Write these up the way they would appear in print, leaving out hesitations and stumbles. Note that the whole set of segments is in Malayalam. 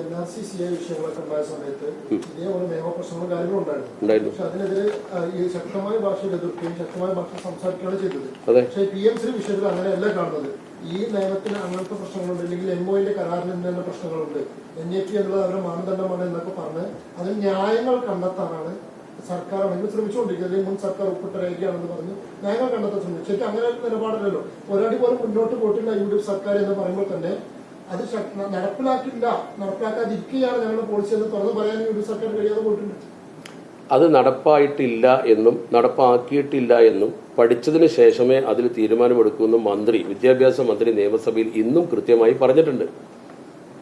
NRC CA വിഷയങ്ങളൊക്കെ ഉണ്ടായ സമയത്ത് ഇതേപോലെ നിയമപ്രശ്നങ്ങളും കാര്യങ്ങളും ഉണ്ടായിരുന്നു. പക്ഷെ അതിനെതിരെ ഈ ശക്തമായ ഭാഷയിൽ എതിർക്കുകയും ശക്തമായ ഭാഷ സംസാരിക്കുകയാണ് ചെയ്തത്. പക്ഷേ PMC വിഷയത്തിൽ അങ്ങനെയല്ല കാണുന്നത്. ഈ നിയമത്തിന് അങ്ങനത്തെ പ്രശ്നങ്ങളുണ്ട്, അല്ലെങ്കിൽ MOU കരാറിന് തന്നെ പ്രശ്നങ്ങളുണ്ട്, NAP എന്നുള്ളത് അവരുടെ മാനദണ്ഡമാണ് എന്നൊക്കെ പറഞ്ഞ് അതിന് ന്യായങ്ങൾ കണ്ടെത്താനാണ് സർക്കാർ ആണെങ്കിൽ ശ്രമിച്ചുകൊണ്ടിരിക്കുന്നത്. അല്ലെങ്കിൽ മുൻ സർക്കാർ ഒപ്പിട്ട രേഖയാണെന്ന് പറഞ്ഞ് ന്യായങ്ങൾ കണ്ടെത്താൻ ശ്രമിച്ചു. ശരിക്കും അങ്ങനെ നിലപാടില്ലല്ലോ. ഒരടി പോലും മുന്നോട്ട് പോയിട്ടില്ല UDF സർക്കാർ എന്ന് പറയുമ്പോൾ തന്നെ അത് നടപ്പിലാക്കാതിരിക്കുകയാണ് ഞങ്ങളുടെ പോളിസി എന്ന് തുറന്ന് പറയാൻ UDF സർക്കാർ കഴിയാതെ പോയിട്ടുണ്ട്. അത് നടപ്പായിട്ടില്ല എന്നും നടപ്പാക്കിയിട്ടില്ല എന്നും പഠിച്ചതിന് ശേഷമേ അതിൽ തീരുമാനമെടുക്കുമെന്നും വിദ്യാഭ്യാസ മന്ത്രി നിയമസഭയിൽ ഇന്നും കൃത്യമായി പറഞ്ഞിട്ടുണ്ട്.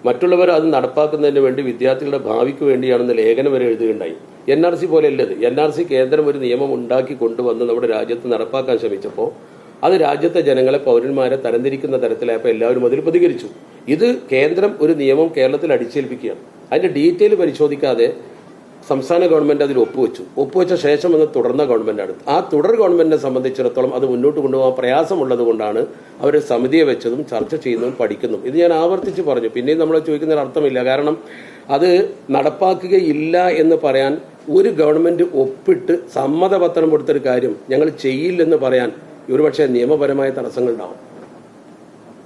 മറ്റുള്ളവർ അത് നടപ്പാക്കുന്നതിന് വേണ്ടി വിദ്യാർത്ഥികളുടെ ഭാവിക്ക് വേണ്ടിയാണെന്ന് ലേഖനം വരെ എഴുതുകയുണ്ടായി. NRC പോലെയല്ലത്. NRC കേന്ദ്രം ഒരു നിയമം ഉണ്ടാക്കി കൊണ്ടുവന്ന് നമ്മുടെ രാജ്യത്ത് നടപ്പാക്കാൻ ശ്രമിച്ചപ്പോൾ അത് രാജ്യത്തെ ജനങ്ങളെ, പൗരന്മാരെ തരംതിരിക്കുന്ന തരത്തിലായപ്പോൾ എല്ലാവരും അതിൽ പ്രതികരിച്ചു. ഇത് കേന്ദ്രം ഒരു നിയമം കേരളത്തിൽ അടിച്ചേൽപ്പിക്കുകയാണ്. അതിന്റെ ഡീറ്റെയിൽ പരിശോധിക്കാതെ സംസ്ഥാന ഗവൺമെന്റ് അതിൽ ഒപ്പുവെച്ച ശേഷം അത് തുടർന്ന ഗവൺമെന്റാണ്. ആ തുടർ ഗവൺമെന്റിനെ സംബന്ധിച്ചിടത്തോളം അത് മുന്നോട്ട് കൊണ്ടുപോകാൻ പ്രയാസമുള്ളത് കൊണ്ടാണ് അവർ സമിതിയെ വെച്ചതും ചർച്ച ചെയ്യുന്നതും പഠിക്കുന്നതും. ഇത് ഞാൻ ആവർത്തിച്ച് പറഞ്ഞു. പിന്നെയും നമ്മൾ ചോദിക്കുന്നതിന് അർത്ഥമില്ല. കാരണം അത് നടപ്പാക്കുകയില്ല എന്ന് പറയാൻ ഒരു ഗവൺമെന്റ് ഒപ്പിട്ട് സമ്മതപത്രം കൊടുത്തൊരു കാര്യം ഞങ്ങൾ ചെയ്യില്ലെന്ന് പറയാൻ ഒരുപക്ഷെ നിയമപരമായ തടസ്സങ്ങളുണ്ടാവും.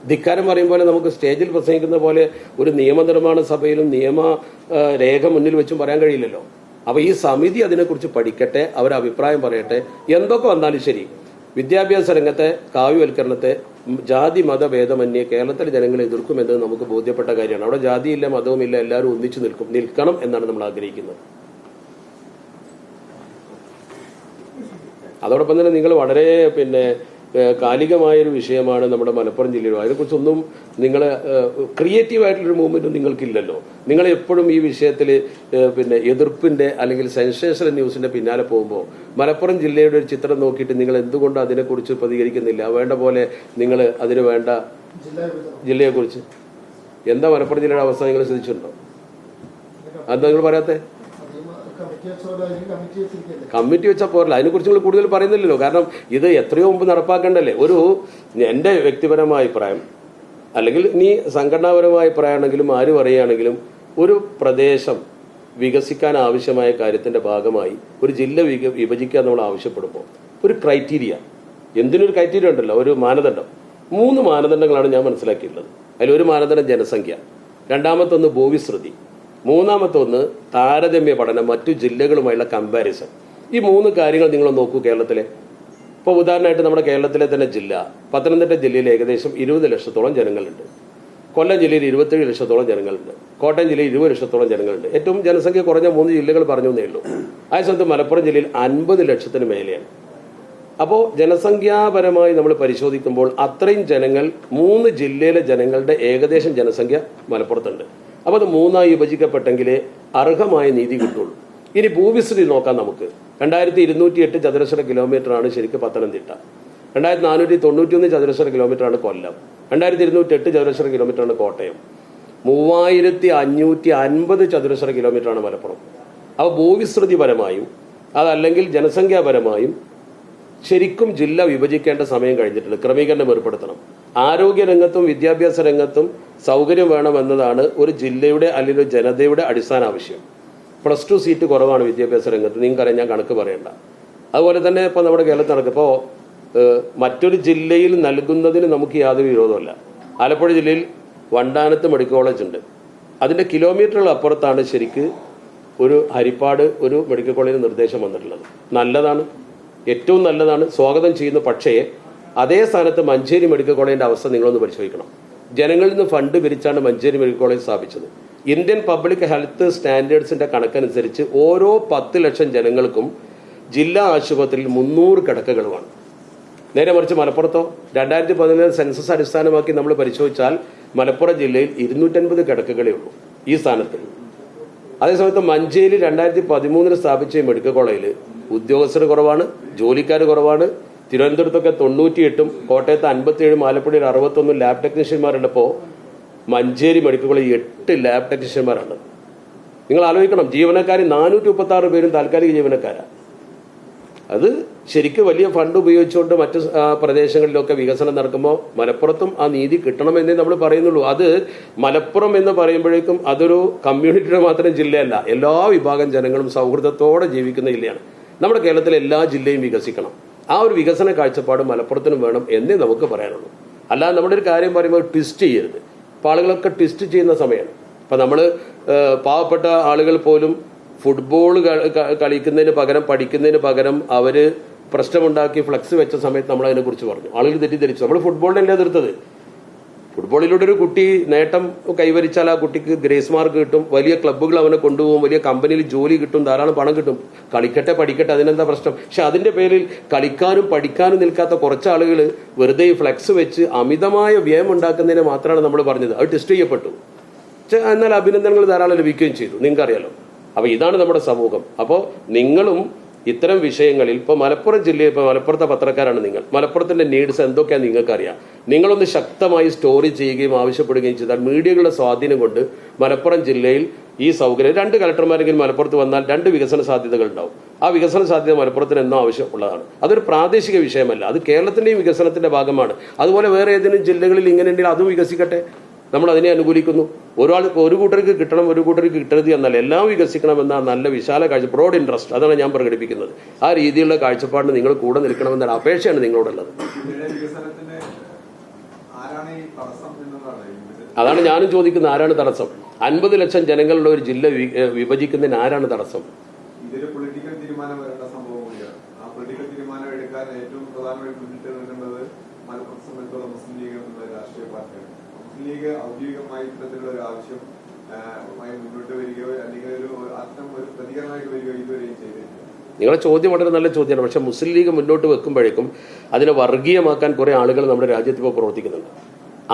ധിക്കാരം പറയും പോലെ നമുക്ക് സ്റ്റേജിൽ പ്രസംഗിക്കുന്ന പോലെ ഒരു നിയമനിർമ്മാണ സഭയിലും നിയമ രേഖ മുന്നിൽ വെച്ചും പറയാൻ കഴിയില്ലല്ലോ. അപ്പൊ ഈ സമിതി അതിനെക്കുറിച്ച് പഠിക്കട്ടെ, അവരുടെ അഭിപ്രായം പറയട്ടെ. എന്തൊക്കെ വന്നാലും ശരി, വിദ്യാഭ്യാസ രംഗത്തെ കാവ്യവൽക്കരണത്തെ ജാതി മതഭേദമന്യേ കേരളത്തിലെ ജനങ്ങൾ എതിർക്കുമെന്നത് നമുക്ക് ബോധ്യപ്പെട്ട കാര്യമാണ്. അവിടെ ജാതിയില്ല, മതവുമില്ല, എല്ലാവരും ഒന്നിച്ചു നിൽക്കണം എന്നാണ് നമ്മൾ ആഗ്രഹിക്കുന്നത്. അതോടൊപ്പം തന്നെ നിങ്ങൾ വളരെ കാലികമായൊരു വിഷയമാണ് നമ്മുടെ മലപ്പുറം ജില്ലയിൽ. അതിനെക്കുറിച്ചൊന്നും നിങ്ങൾ ക്രിയേറ്റീവായിട്ടുള്ളൊരു മൂവ്മെന്റും നിങ്ങൾക്കില്ലല്ലോ. നിങ്ങൾ എപ്പോഴും ഈ വിഷയത്തിൽ എതിർപ്പിന്റെ അല്ലെങ്കിൽ സെൻസേഷണൽ ന്യൂസിന്റെ പിന്നാലെ പോകുമ്പോൾ മലപ്പുറം ജില്ലയുടെ ഒരു ചിത്രം നോക്കിയിട്ട് നിങ്ങൾ എന്തുകൊണ്ട് അതിനെക്കുറിച്ച് പ്രതികരിക്കുന്നില്ല? വേണ്ട പോലെ നിങ്ങൾ അതിന് വേണ്ട ജില്ലയെക്കുറിച്ച് എന്താ മലപ്പുറം ജില്ലയുടെ അവസ്ഥ നിങ്ങൾ ശ്രദ്ധിച്ചിട്ടുണ്ടോ? എന്താ നിങ്ങൾ പറയാത്തെ? കമ്മിറ്റി വെച്ചാൽ പോരല്ല. അതിനെക്കുറിച്ച് നിങ്ങൾ കൂടുതൽ പറയുന്നില്ലല്ലോ. കാരണം ഇത് എത്രയോ മുമ്പ് നടപ്പാക്കേണ്ടല്ലേ. എന്റെ വ്യക്തിപരമായ അഭിപ്രായം, അല്ലെങ്കിൽ ഇനി സംഘടനാപരമായ അഭിപ്രായമാണെങ്കിലും ആര് പറയുകയാണെങ്കിലും, ഒരു പ്രദേശം വികസിക്കാൻ ആവശ്യമായ കാര്യത്തിന്റെ ഭാഗമായി ഒരു ജില്ല വിഭജിക്കാൻ നമ്മൾ ആവശ്യപ്പെടുമ്പോൾ ഒരു ക്രൈറ്റീരിയ, എന്തിനൊരു ക്രൈറ്റീരിയ ഉണ്ടല്ലോ, ഒരു മാനദണ്ഡം. 3 മാനദണ്ഡങ്ങളാണ് ഞാൻ മനസ്സിലാക്കിയിട്ടുള്ളത്. അതിലൊരു മാനദണ്ഡം ജനസംഖ്യ, രണ്ടാമത്തൊന്ന് ഭൂവിസ്തൃതി, മൂന്നാമത്തൊന്ന് താരതമ്യ പഠനം, മറ്റു ജില്ലകളുമായുള്ള കമ്പാരിസൺ. ഈ 3 കാര്യങ്ങൾ നിങ്ങൾ നോക്കൂ കേരളത്തിലെ. ഇപ്പോൾ ഉദാഹരണമായിട്ട് നമ്മുടെ കേരളത്തിലെ തന്നെ ജില്ല, പത്തനംതിട്ട ജില്ലയിൽ ഏകദേശം 20 ലക്ഷത്തോളം ജനങ്ങളുണ്ട്. കൊല്ലം ജില്ലയിൽ 27 ലക്ഷത്തോളം ജനങ്ങളുണ്ട്. കോട്ടയം ജില്ലയിൽ 20 ലക്ഷത്തോളം ജനങ്ങളുണ്ട്. ഏറ്റവും ജനസംഖ്യ കുറഞ്ഞ 3 ജില്ലകൾ പറഞ്ഞു എന്നേ ഉള്ളൂ. ആ സ്ഥലത്ത് മലപ്പുറം ജില്ലയിൽ 50 ലക്ഷത്തിന് മേലെയാണ്. അപ്പോൾ ജനസംഖ്യാപരമായി നമ്മൾ പരിശോധിക്കുമ്പോൾ അത്രയും ജനങ്ങൾ, 3 ജില്ലയിലെ ജനങ്ങളുടെ ഏകദേശം ജനസംഖ്യ മലപ്പുറത്തുണ്ട്. അപ്പോൾ അത് 3ആയി വിഭജിക്കപ്പെട്ടെങ്കിലേ അർഹമായ നീതി കിട്ടുള്ളൂ. ഇനി ഭൂവിസ്തൃതി നോക്കാം നമുക്ക്. 2208 ചതുരശ്ര കിലോമീറ്ററാണ് ശരിക്കും പത്തനംതിട്ട. 2491 ചതുരശ്ര കിലോമീറ്ററാണ് കൊല്ലം. 2208 ചതുരശ്ര കിലോമീറ്ററാണ് കോട്ടയം. 3550 ചതുരശ്ര കിലോമീറ്ററാണ് മലപ്പുറം. അപ്പോൾ ഭൂവിസ്തൃതിപരമായും അതല്ലെങ്കിൽ ജനസംഖ്യാപരമായും ശരിക്കും ജില്ല വിഭജിക്കേണ്ട സമയം കഴിഞ്ഞിട്ടുണ്ട്. ക്രമീകരണം ഏർപ്പെടുത്തണം. ആരോഗ്യ രംഗത്തും വിദ്യാഭ്യാസ രംഗത്തും സൗകര്യം വേണമെന്നതാണ് ഒരു ജില്ലയുടെ അല്ലെങ്കിൽ ഒരു ജനതയുടെ അടിസ്ഥാന ആവശ്യം. +2 സീറ്റ് കുറവാണ് വിദ്യാഭ്യാസ രംഗത്ത്. നിങ്ങൾക്കറിയാം, ഞാൻ കണക്ക് പറയണ്ട. അതുപോലെ തന്നെ ഇപ്പോൾ നമ്മുടെ കേരളത്തിൽ നടക്കും. ഇപ്പോൾ മറ്റൊരു ജില്ലയിൽ നൽകുന്നതിന് നമുക്ക് യാതൊരു വിരോധമല്ല. ആലപ്പുഴ ജില്ലയിൽ വണ്ടാനത്ത് മെഡിക്കൽ കോളേജ് ഉണ്ട്. അതിന്റെ കിലോമീറ്ററുകൾ അപ്പുറത്താണ് ശരിക്ക് ഒരു ഹരിപ്പാട് ഒരു മെഡിക്കൽ കോളേജിന് നിർദ്ദേശം വന്നിട്ടുള്ളത്. നല്ലതാണ്, ഏറ്റവും നല്ലതാണ്, സ്വാഗതം ചെയ്യുന്നു. പക്ഷേ അതേ സ്ഥാനത്ത് മഞ്ചേരി മെഡിക്കൽ കോളേജിന്റെ അവസ്ഥ നിങ്ങളൊന്ന് പരിശോധിക്കണം. ജനങ്ങളിൽ നിന്ന് ഫണ്ട് പിരിച്ചാണ് മഞ്ചേരി മെഡിക്കൽ കോളേജ് സ്ഥാപിച്ചത്. ഇന്ത്യൻ പബ്ലിക് ഹെൽത്ത് സ്റ്റാൻഡേർഡ്സിന്റെ കണക്കനുസരിച്ച് ഓരോ 10 ലക്ഷം ജനങ്ങൾക്കും ജില്ലാ ആശുപത്രിയിൽ 300 കിടക്കകളുമാണ്. നേരെ മറിച്ച് മലപ്പുറത്തോ 2017 സെൻസസ് അടിസ്ഥാനമാക്കി നമ്മൾ പരിശോധിച്ചാൽ മലപ്പുറം ജില്ലയിൽ 250 കിടക്കകളേ ഉള്ളൂ ഈ സ്ഥാനത്ത്. അതേസമയത്ത് മഞ്ചേരി 2013 സ്ഥാപിച്ച മെഡിക്കൽ കോളേജിൽ ഉദ്യോഗസ്ഥർ കുറവാണ്, ജോലിക്കാർ കുറവാണ്. തിരുവനന്തപുരത്തൊക്കെ 98, കോട്ടയത്ത് 57, ആലപ്പുഴയിൽ 61 ലാബ് ടെക്നീഷ്യന്മാരുള്ളപ്പോൾ മഞ്ചേരി മെഡിക്കൽ കോളേജ് 8 ലാബ് ടെക്നീഷ്യന്മാരാണ്. നിങ്ങൾ ആലോചിക്കണം, ജീവനക്കാർ 436 പേരും താൽക്കാലിക ജീവനക്കാരാണ്. അത് ശരിക്കും വലിയ ഫണ്ട് ഉപയോഗിച്ചുകൊണ്ട് മറ്റ് പ്രദേശങ്ങളിലൊക്കെ വികസനം നടക്കുമ്പോൾ മലപ്പുറത്തും ആ നീതി കിട്ടണമെന്നേ നമ്മൾ പറയുന്നുള്ളൂ. അത് മലപ്പുറം എന്ന് പറയുമ്പോഴേക്കും അതൊരു കമ്മ്യൂണിറ്റിയുടെ മാത്രം ജില്ലയല്ല, എല്ലാ വിഭാഗം ജനങ്ങളും സൗഹൃദത്തോടെ ജീവിക്കുന്ന ജില്ലയാണ്. നമ്മുടെ കേരളത്തിലെ എല്ലാ ജില്ലയും വികസിക്കണം. ആ ഒരു വികസന കാഴ്ചപ്പാട് മലപ്പുറത്തിനും വേണം എന്നേ നമുക്ക് പറയാനുള്ളൂ. അല്ലാതെ നമ്മുടെ ഒരു കാര്യം പറയുമ്പോൾ ട്വിസ്റ്റ് ചെയ്യരുത്. അപ്പോൾ ആളുകളൊക്കെ ട്വിസ്റ്റ് ചെയ്യുന്ന സമയമാണ്. അപ്പം നമ്മൾ പാവപ്പെട്ട ആളുകൾ പോലും ഫുട്ബോൾ കളിക്കുന്നതിന് പകരം പഠിക്കുന്നതിന് പകരം അവർ പ്രശ്നമുണ്ടാക്കി ഫ്ലക്സ് വെച്ച സമയത്ത് നമ്മൾ അതിനെക്കുറിച്ച് പറഞ്ഞു. ആളുകൾ തെറ്റിദ്ധരിച്ചു. നമ്മൾ ഫുട്ബോളിനല്ലേ എതിർത്തത്. ഫുട്ബോളിലൂടെ ഒരു കുട്ടി നേട്ടം കൈവരിച്ചാൽ ആ കുട്ടിക്ക് ഗ്രേസ് മാർക്ക് കിട്ടും, വലിയ ക്ലബ്ബുകൾ അവനെ കൊണ്ടുപോകും, വലിയ കമ്പനിയിൽ ജോലി കിട്ടും, ധാരാളം പണം കിട്ടും. കളിക്കട്ടെ പഠിക്കട്ടെ, അതിനെന്താ പ്രശ്നം? പക്ഷെ അതിന്റെ പേരിൽ കളിക്കാനും പഠിക്കാനും നിൽക്കാത്ത കുറച്ച് ആളുകൾ വെറുതെ ഈ ഫ്ലക്സ് വെച്ച് അമിതമായ വ്യയം ഉണ്ടാക്കുന്നതിനെ മാത്രമാണ് നമ്മൾ പറഞ്ഞത്. അത് ടെസ്റ്റ് ചെയ്യപ്പെട്ടു. എന്നാൽ അഭിനന്ദനങ്ങൾ ധാരാളം ലഭിക്കുകയും ചെയ്തു. നിങ്ങൾക്കറിയാലോ. അപ്പൊ ഇതാണ് നമ്മുടെ സമൂഹം. അപ്പോൾ നിങ്ങളും ഇത്തരം വിഷയങ്ങളിൽ ഇപ്പോൾ മലപ്പുറം ജില്ലയിൽ ഇപ്പോൾ മലപ്പുറത്തെ പത്രക്കാരാണ് നിങ്ങൾ. മലപ്പുറത്തിന്റെ നീഡ്സ് എന്തൊക്കെയാണ് നിങ്ങൾക്കറിയാം. നിങ്ങളൊന്ന് ശക്തമായി സ്റ്റോറി ചെയ്യുകയും ആവശ്യപ്പെടുകയും ചെയ്താൽ മീഡിയകളുടെ സ്വാധീനം കൊണ്ട് മലപ്പുറം ജില്ലയിൽ ഈ സൗകര്യം 2 കളക്ടർമാരെങ്കിലും മലപ്പുറത്ത് വന്നാൽ 2 വികസന സാധ്യതകൾ ഉണ്ടാവും. ആ വികസന സാധ്യത മലപ്പുറത്തിന് എന്നോ ആവശ്യമുള്ളതാണ്. അതൊരു പ്രാദേശിക വിഷയമല്ല, അത് കേരളത്തിന്റെയും വികസനത്തിന്റെ ഭാഗമാണ്. അതുപോലെ വേറെ ഏതെങ്കിലും ജില്ലകളിൽ ഇങ്ങനെ ഉണ്ടെങ്കിൽ അതും വികസിക്കട്ടെ. നമ്മൾ അതിനെ അനുകൂലിക്കുന്നു. ഒരു കൂട്ടർക്ക് കിട്ടണം, ഒരു കൂട്ടർക്ക് കിട്ടരുത് എന്നല്ല, എല്ലാം വികസിക്കണമെന്ന നല്ല വിശാല കാഴ്ച, ബ്രോഡ് ഇൻട്രസ്റ്റ്, അതാണ് ഞാൻ പ്രകടിപ്പിക്കുന്നത്. ആ രീതിയിലുള്ള കാഴ്ചപ്പാടിന് നിങ്ങൾ കൂടെ നിൽക്കണമെന്ന അപേക്ഷയാണ് നിങ്ങളോടുള്ളത്. അതാണ് ഞാനും ചോദിക്കുന്നത്. ആരാണ് തടസ്സം? 50 ലക്ഷം ജനങ്ങളുടെ ഒരു ജില്ല വിഭജിക്കുന്നതിന് ആരാണ് തടസ്സം? ഇതൊരു പൊളിറ്റിക്കൽ തീരുമാനം വരേണ്ട സംഭവം കൂടിയാണ്. ആ പൊളിറ്റിക്കൽ തീരുമാനം എടുക്കാൻ ഏറ്റവും പ്രധാനമായിട്ട് മുന്നിട്ട് നിൽക്കുന്നത് മലപ്പുറത്തെ സംബന്ധിച്ചുള്ള മുസ്ലിം ലീഗ് എന്നുള്ള രാഷ്ട്രീയ പാർട്ടിയാണ്. മുസ്ലിം ലീഗ് ഔദ്യോഗികമായി ഇത്തരത്തിലുള്ള ഒരു ആവശ്യം മുന്നോട്ട് വരികയോ അല്ലെങ്കിൽ ഒരു പ്രതികരണമായിട്ട് വരികയോ ഇതുവരെയും ചെയ്തിട്ടില്ല. നിങ്ങളുടെ ചോദ്യം വളരെ നല്ല ചോദ്യമാണ്. പക്ഷെ മുസ്ലിം ലീഗ് മുന്നോട്ട് വെക്കുമ്പോഴേക്കും അതിനെ വർഗീയമാക്കാൻ കുറെ ആളുകൾ നമ്മുടെ രാജ്യത്ത് ഇപ്പോൾ പ്രവർത്തിക്കുന്നുണ്ട്.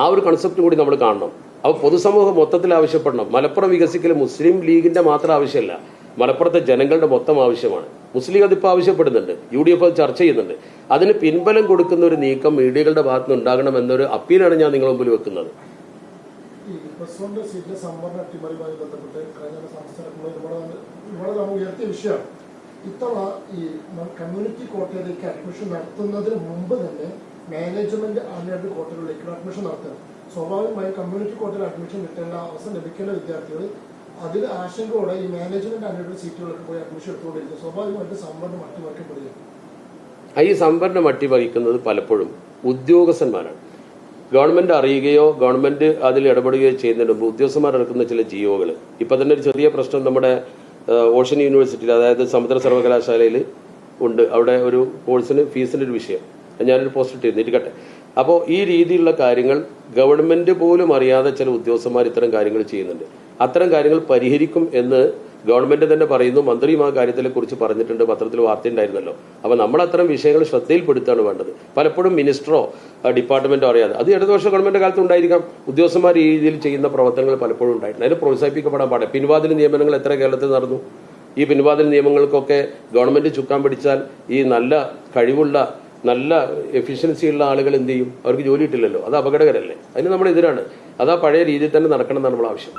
ആ ഒരു കൺസെപ്റ്റ് കൂടി നമ്മൾ കാണണം. അപ്പോൾ പൊതുസമൂഹം മൊത്തത്തിൽ ആവശ്യപ്പെടണം. മലപ്പുറം വികസിക്കൽ മുസ്ലിം ലീഗിന്റെ മാത്രം ആവശ്യമല്ല, മലപ്പുറത്തെ ജനങ്ങളുടെ മൊത്തം ആവശ്യമാണ്. മുസ്ലിം ലീഗ് അതിപ്പോൾ ആവശ്യപ്പെടുന്നുണ്ട്, UDF അത് ചർച്ച ചെയ്യുന്നുണ്ട്. അതിന് പിൻബലം കൊടുക്കുന്ന ഒരു നീക്കം മീഡിയകളുടെ ഭാഗത്ത് നിന്ന് ഉണ്ടാകണം എന്നൊരു അപ്പീലാണ് ഞാൻ നിങ്ങളുടെ മുമ്പിൽ വെക്കുന്നത്. ഇത്തവണ ഈ കമ്മ്യൂണിറ്റി കോട്ടയിലേക്ക് അഡ്മിഷൻ നടത്തുന്നതിന് മുമ്പ് തന്നെ മാനേജ്മെന്റ് അൺഎയ്ഡഡ് കോട്ടയിലേക്ക് അഡ്മിഷൻ നടത്തുക. സ്വാഭാവികമായും കമ്മ്യൂണിറ്റി കോട്ടയിൽ അഡ്മിഷൻ കിട്ടേണ്ട അവസരം ലഭിക്കേണ്ട വിദ്യാർത്ഥികൾ അതിൽ ആശങ്കയോടെ ഈ മാനേജ്മെന്റ് അൺഎയ്ഡഡ് സീറ്റുകളൊക്കെ പോയി അഡ്മിഷൻ എടുത്തുകൊണ്ടിരിക്കും. സ്വാഭാവികമായിട്ട് സംവരണം അട്ടിമറിക്കപ്പെടുകയും ഈ സംവരണം അട്ടിമറിക്കുന്നത് പലപ്പോഴും ഉദ്യോഗസ്ഥന്മാരാണ്. ഗവൺമെന്റ് അറിയുകയോ ഗവൺമെന്റ് അതിൽ ഇടപെടുകയോ ചെയ്യുന്നതിന് മുമ്പ് ഉദ്യോഗസ്ഥന്മാർ എടുക്കുന്ന ചില ജിയോകൾ. ഇപ്പൊ തന്നെ ഒരു ചെറിയ പ്രശ്നം നമ്മുടെ ഓഷ്യൻ യൂണിവേഴ്സിറ്റിയിൽ, അതായത് സമുദ്ര സർവകലാശാലയിൽ ഉണ്ട്. അവിടെ ഒരു കോഴ്സിന് ഫീസിന്റെ ഒരു വിഷയം ഞാനൊരു പോസ്റ്റ് ഇട്ടിരുന്നു, ഇരിക്കട്ടെ. അപ്പോൾ ഈ രീതിയിലുള്ള കാര്യങ്ങൾ ഗവൺമെന്റ് പോലും അറിയാതെ ചില ഉദ്യോഗസ്ഥന്മാർ ഇത്തരം കാര്യങ്ങൾ ചെയ്യുന്നുണ്ട്. അത്തരം കാര്യങ്ങൾ പരിഹരിക്കും എന്ന് ഗവൺമെന്റ് തന്നെ പറയുന്നു. മന്ത്രിയും ആ കാര്യത്തിനെ കുറിച്ച് പറഞ്ഞിട്ടുണ്ട്, പത്രത്തിൽ വാർത്തയുണ്ടായിരുന്നല്ലോ. അപ്പോൾ നമ്മൾ അത്തരം വിഷയങ്ങൾ ശ്രദ്ധയിൽപ്പെടുത്താണ് വേണ്ടത്. പലപ്പോഴും മിനിസ്റ്ററോ ഡിപ്പാർട്ട്മെന്റോ അറിയാതെ, അത് ഇടതുപക്ഷ ഗവൺമെന്റ് കാലത്ത് ഉണ്ടായിരിക്കാം, ഉദ്യോഗസ്ഥന്മാർ ഈ രീതിയിൽ ചെയ്യുന്ന പ്രവർത്തനങ്ങൾ പലപ്പോഴും ഉണ്ടായിട്ടുണ്ട്. അതിന് പ്രോത്സാഹിപ്പിക്കപ്പെടാൻ പാടില്ല. പിൻവാതിൽ നിയമനങ്ങൾ എത്ര കേരളത്തിൽ നടന്നു? ഈ പിൻവാതിൽ നിയമങ്ങൾക്കൊക്കെ ഗവൺമെന്റ് ചുക്കാൻ പിടിച്ചാൽ ഈ നല്ല കഴിവുള്ള നല്ല എഫിഷ്യൻസിയുള്ള ആളുകൾ എന്ത് ചെയ്യും? അവർക്ക് ജോലി കിട്ടില്ലല്ലോ. അത് അപകടകരല്ലേ? അതിന് നമ്മൾ എതിരാണ്. അത് ആ പഴയ രീതിയിൽ തന്നെ നടക്കണം എന്നാണ് നമ്മൾ ആവശ്യം.